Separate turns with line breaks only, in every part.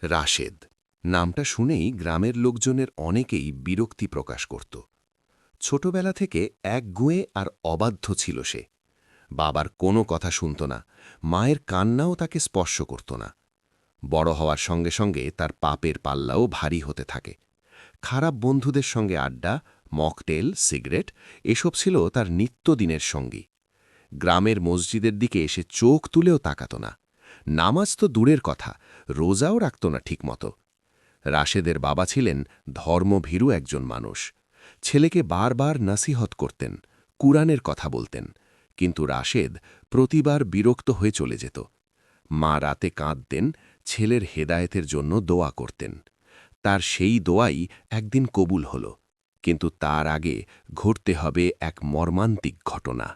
রাশেদ নামটা শুনেই গ্রামের লোকজনের অনেকেই বিরক্তি প্রকাশ করত। ছোটবেলা থেকে একগুঁয়ে আর অবাধ্য ছিল সে। বাবার কোনো কথা শুনত না, মায়ের কান্নাও তাকে স্পর্শ করত না। বড় হওয়ার সঙ্গে সঙ্গে তার পাপের পাল্লাও ভারী হতে থাকে। খারাপ বন্ধুদের সঙ্গে আড্ডা, মকটেল, সিগারেট এসব ছিল তার নিত্যদিনের সঙ্গী। গ্রামের মসজিদের দিকে এসে চোখ তুলেও তাকাত না। নামাজ তো দূরের কথা, রোজাও রাখত না ঠিকমতো। রাশেদের বাবা ছিলেন ধর্মভীরু একজন মানুষ। ছেলেকে বারবার নসিহত করতেন, কুরআনের কথা বলতেন, কিন্তু রাশেদ প্রতিবার বিরক্ত হয়ে চলে যেত। মা রাতে কাঁদতেন, ছেলের হেদায়েতের জন্য দোয়া করতেন। তার সেই দোয়াই একদিন কবুল হল, কিন্তু তার আগে ঘটতে হবে এক মর্মান্তিক ঘটনা।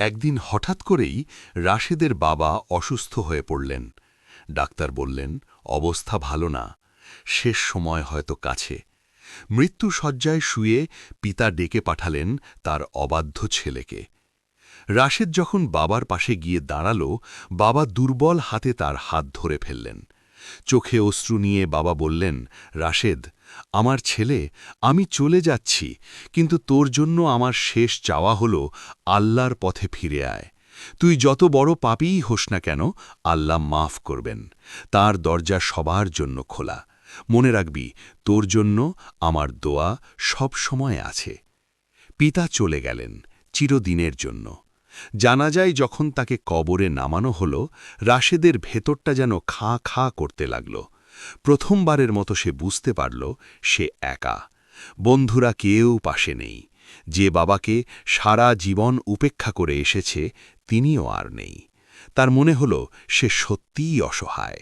একদিন হঠাৎ করেই রাশেদের বাবা অসুস্থ হয়ে পড়লেন। ডাক্তার বললেন, অবস্থা ভালো না, শেষ সময় হয়তো কাছে। মৃত্যু শয্যায় শুয়ে পিতা ডেকে পাঠালেন তার অবাধ্য ছেলেকে। রাশেদ যখন বাবার পাশে গিয়ে দাঁড়াল, বাবা দুর্বল হাতে তার হাত ধরে ফেললেন। চোখে অশ্রু নিয়ে বাবা বললেন, রাশেদ, আমার ছেলে, আমি চলে যাচ্ছি, কিন্তু তোর জন্য আমার শেষ চাওয়া হল আল্লাহর পথে ফিরে আয়। তুই যত বড় পাপীই হোস না কেন, আল্লাহ মাফ করবেন। তার দরজা সবার জন্য খোলা। মনে রাখবি, তোর জন্য আমার দোয়া সব সময় আছে। পিতা চলে গেলেন চিরদিনের জন্য। জানাজায় যখন তাকে কবরে নামানো হল, রাশেদের ভেতরটা যেন খাঁ খাঁ করতে লাগল। প্রথমবারের মতো সে বুঝতে পারল সে একা। বন্ধুরা কেউ পাশে নেই। যে বাবাকে সারা জীবন উপেক্ষা করে এসেছে, তিনিও আর নেই। তার মনে হল সে সত্যিই অসহায়।